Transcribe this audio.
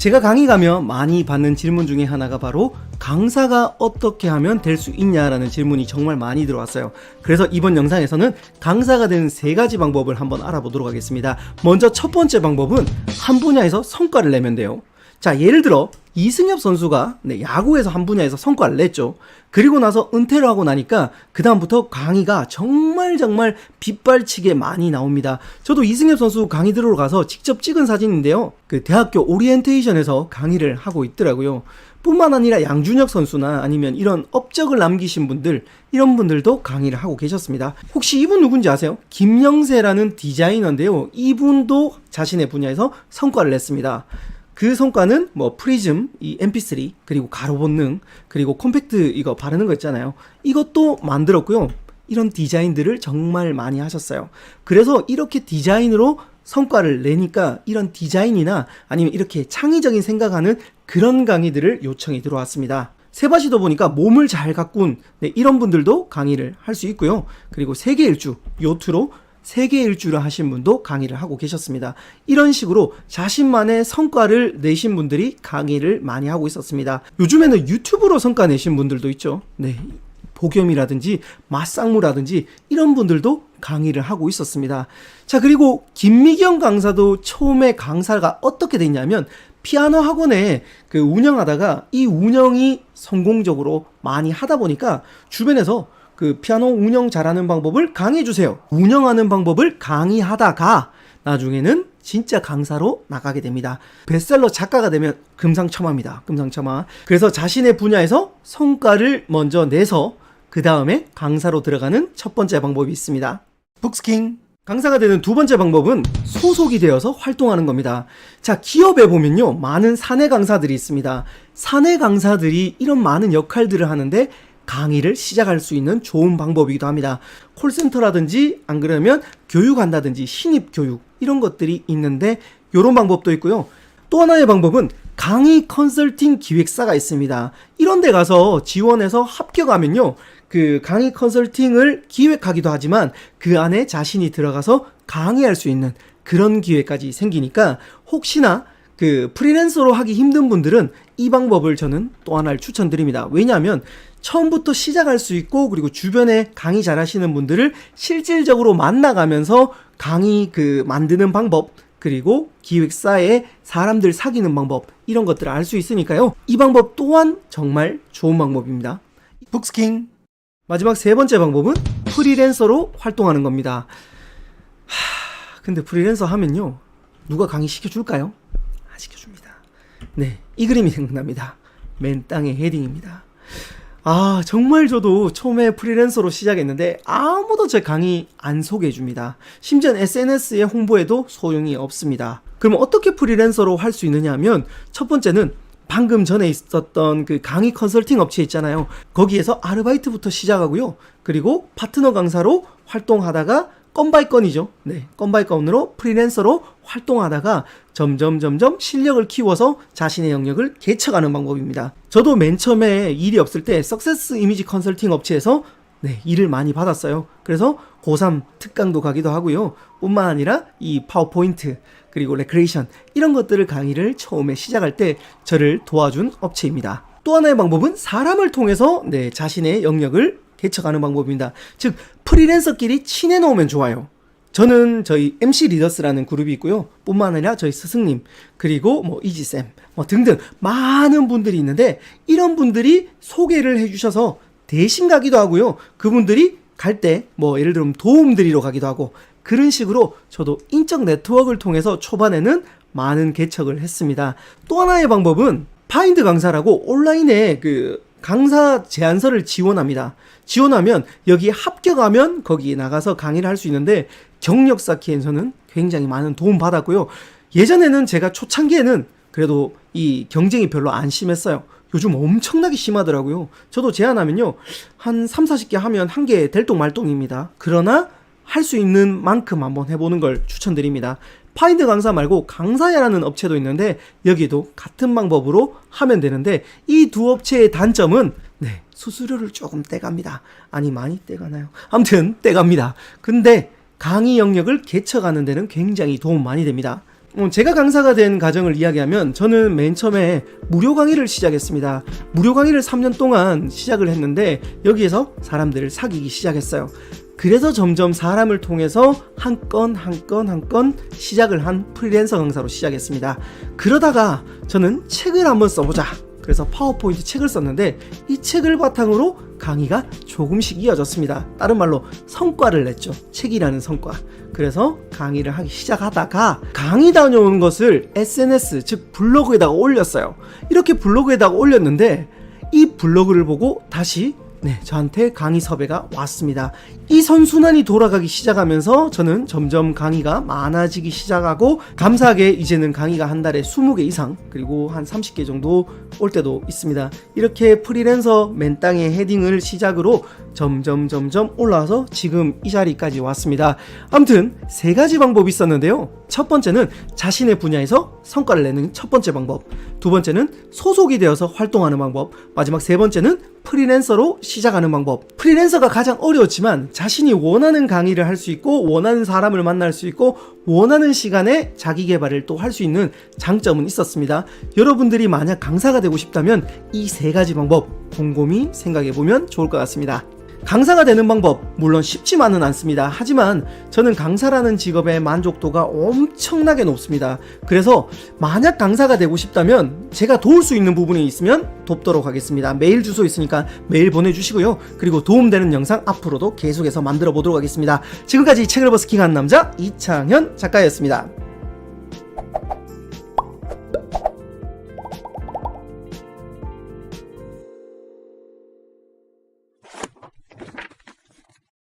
제가 강의 가면 많이 받는 질문 중에 하나가 바로 강사가 어떻게 하면 될 수 있냐라는 질문이 정말 많이 들어왔어요. 그래서 이번 영상에서는 강사가 되는 3가지 방법을 한번 알아보도록 하겠습니다. 먼저 첫 번째 방법은 한 분야에서 성과를 내면 돼요. 자, 예를 들어 이승엽 선수가 야구에서 한 분야에서 성과를 냈죠. 그리고 나서 은퇴를 하고 나니까 그 다음부터 강의가 정말 빗발치게 많이 나옵니다. 저도 이승엽 선수 강의 들으러 가서 직접 찍은 사진인데요. 그 대학교 오리엔테이션에서 강의를 하고 있더라고요. 뿐만 아니라 양준혁 선수나 아니면 이런 업적을 남기신 분들, 이런 분들도 강의를 하고 계셨습니다. 혹시 이분 누군지 아세요? 김영세라는 디자이너인데요. 이분도 자신의 분야에서 성과를 냈습니다. 그 성과는 뭐 프리즘, 이 mp3, 그리고 가로 본능, 그리고 콤팩트 이거 바르는 거 있잖아요. 이것도 만들었고요. 이런 디자인들을 정말 많이 하셨어요. 그래서 이렇게 디자인으로 성과를 내니까 이런 디자인이나 아니면 이렇게 창의적인 생각하는 그런 강의들을 요청이 들어왔습니다. 세바시도 보니까 몸을 잘 가꾼 이런 분들도 강의를 할 수 있고요. 그리고 세계 일주, 요트로 세계 일주를 하신 분도 강의를 하고 계셨습니다. 이런 식으로 자신만의 성과를 내신 분들이 강의를 많이 하고 있었습니다. 요즘에는 유튜브로 성과 내신 분들도 있죠. 네, 복염이라든지 맞상무라든지 이런 분들도 강의를 하고 있었습니다. 자, 그리고 김미경 강사도 처음에 강사가 어떻게 됐냐면 피아노 학원에 그 운영하다가 이 운영이 성공적으로 많이 하다 보니까 주변에서 그 피아노 운영 잘하는 방법을 강의해 주세요. 운영하는 방법을 강의하다가 나중에는 진짜 강사로 나가게 됩니다. 베스트셀러 작가가 되면 금상첨화입니다. 금상첨화. 그래서 자신의 분야에서 성과를 먼저 내서 그 다음에 강사로 들어가는 첫 번째 방법이 있습니다. 북스킹. 강사가 되는 두 번째 방법은 소속이 되어서 활동하는 겁니다. 자, 기업에 보면요, 많은 사내 강사들이 있습니다. 사내 강사들이 이런 많은 역할들을 하는데 강의를 시작할 수 있는 좋은 방법이기도 합니다. 콜센터라든지 안 그러면 교육한다든지 신입교육 이런 것들이 있는데 이런 방법도 있고요. 또 하나의 방법은 강의 컨설팅 기획사가 있습니다. 이런 데 가서 지원해서 합격하면요, 그 강의 컨설팅을 기획하기도 하지만 그 안에 자신이 들어가서 강의할 수 있는 그런 기회까지 생기니까 혹시나 그 프리랜서로 하기 힘든 분들은 이 방법을 저는 또 하나를 추천드립니다. 왜냐하면 처음부터 시작할 수 있고, 그리고 주변에 강의 잘하시는 분들을 실질적으로 만나가면서 강의 그 만드는 방법, 그리고 기획사에 사람들 사귀는 방법, 이런 것들을 알 수 있으니까요. 이 방법 또한 정말 좋은 방법입니다. 북스킹. 마지막 세 번째 방법은 프리랜서로 활동하는 겁니다. 근데 프리랜서 하면요, 누가 강의 시켜줄까요? 안 시켜줍니다. 네, 이 그림이 생각납니다. 맨 땅의 헤딩입니다. 아, 정말 저도 처음에 프리랜서로 시작했는데 아무도 제 강의 안 소개해줍니다. 심지어 SNS에 홍보에도 소용이 없습니다. 그럼 어떻게 프리랜서로 할 수 있느냐 하면, 첫 번째는 방금 전에 있었던 그 강의 컨설팅 업체 있잖아요. 거기에서 아르바이트부터 시작하고요. 그리고 파트너 강사로 활동하다가 건 바이 건이죠. 네, 건 바이 건으로 프리랜서로 활동하다가 점점 실력을 키워서 자신의 영역을 개척하는 방법입니다. 저도 맨 처음에 일이 없을 때 석세스 이미지 컨설팅 업체에서 일을 많이 받았어요. 그래서 고3 특강도 가기도 하고요. 뿐만 아니라 이 파워포인트, 그리고 레크레이션, 이런 것들을 강의를 처음에 시작할 때 저를 도와준 업체입니다. 또 하나의 방법은 사람을 통해서 자신의 영역을 개척하는 방법입니다. 즉 프리랜서끼리 친해 놓으면 좋아요. 저는 저희 MC 리더스라는 그룹이 있고요. 뿐만 아니라 저희 스승님, 그리고 뭐 이지쌤 등등 많은 분들이 있는데, 이런 분들이 소개를 해주셔서 대신 가기도 하고요. 그분들이 갈 때 뭐 예를 들면 도움 드리러 가기도 하고, 그런 식으로 저도 인적 네트워크를 통해서 초반에는 많은 개척을 했습니다. 또 하나의 방법은 파인드 강사라고 온라인에 그 강사 제안서를 지원합니다. 지원하면 여기 합격하면 거기 나가서 강의를 할 수 있는데, 경력 쌓기에서는 굉장히 많은 도움 받았고요. 예전에는 제가 초창기에는 그래도 이 경쟁이 별로 안 심했어요. 요즘 엄청나게 심하더라고요. 저도 제안하면요, 한 3, 40개 하면 한 개 될똥말똥입니다. 그러나 할 수 있는 만큼 한번 해보는 걸 추천드립니다. 파인드 강사 말고 강사야라는 업체도 있는데 여기도 같은 방법으로 하면 되는데, 이 두 업체의 단점은 수수료를 조금 떼갑니다. 아니, 많이 떼가나요? 아무튼 떼갑니다. 근데 강의 영역을 개척하는 데는 굉장히 도움 많이 됩니다. 제가 강사가 된 과정을 이야기하면 저는 맨 처음에 무료 강의를 시작했습니다. 무료 강의를 3년 동안 시작을 했는데 여기에서 사람들을 사귀기 시작했어요. 그래서 점점 사람을 통해서 한 건 시작을 한 프리랜서 강사로 시작했습니다. 그러다가 저는 책을 한번 써보자. 그래서 파워포인트 책을 썼는데 이 책을 바탕으로 강의가 조금씩 이어졌습니다. 다른 말로 성과를 냈죠. 책이라는 성과. 그래서 강의를 하기 시작하다가 강의 다녀오는 것을 SNS, 즉 블로그에다가 올렸어요. 이렇게 블로그에다가 올렸는데 이 블로그를 보고 다시 저한테 강의 섭외가 왔습니다. 이 선순환이 돌아가기 시작하면서 저는 점점 강의가 많아지기 시작하고 감사하게 이제는 강의가 한 달에 20개 이상 그리고 한 30개 정도 올 때도 있습니다. 이렇게 프리랜서 맨땅에 헤딩을 시작으로 점점 올라와서 지금 이 자리까지 왔습니다. 아무튼 3가지 방법이 있었는데요. 첫 번째는 자신의 분야에서 성과를 내는 첫 번째 방법, 두 번째는 소속이 되어서 활동하는 방법, 마지막 세 번째는 프리랜서로 시작하는 방법. 프리랜서가 가장 어려웠지만 자신이 원하는 강의를 할 수 있고 원하는 사람을 만날 수 있고 원하는 시간에 자기 개발을 또 할 수 있는 장점은 있었습니다. 여러분들이 만약 강사가 되고 싶다면 이 3가지 방법 곰곰이 생각해보면 좋을 것 같습니다. 강사가 되는 방법 물론 쉽지만은 않습니다. 하지만 저는 강사라는 직업의 만족도가 엄청나게 높습니다. 그래서 만약 강사가 되고 싶다면 제가 도울 수 있는 부분이 있으면 돕도록 하겠습니다. 메일 주소 있으니까 메일 보내주시고요. 그리고 도움되는 영상 앞으로도 계속해서 만들어 보도록 하겠습니다. 지금까지 책을 버스킹한 남자 이창현 작가였습니다.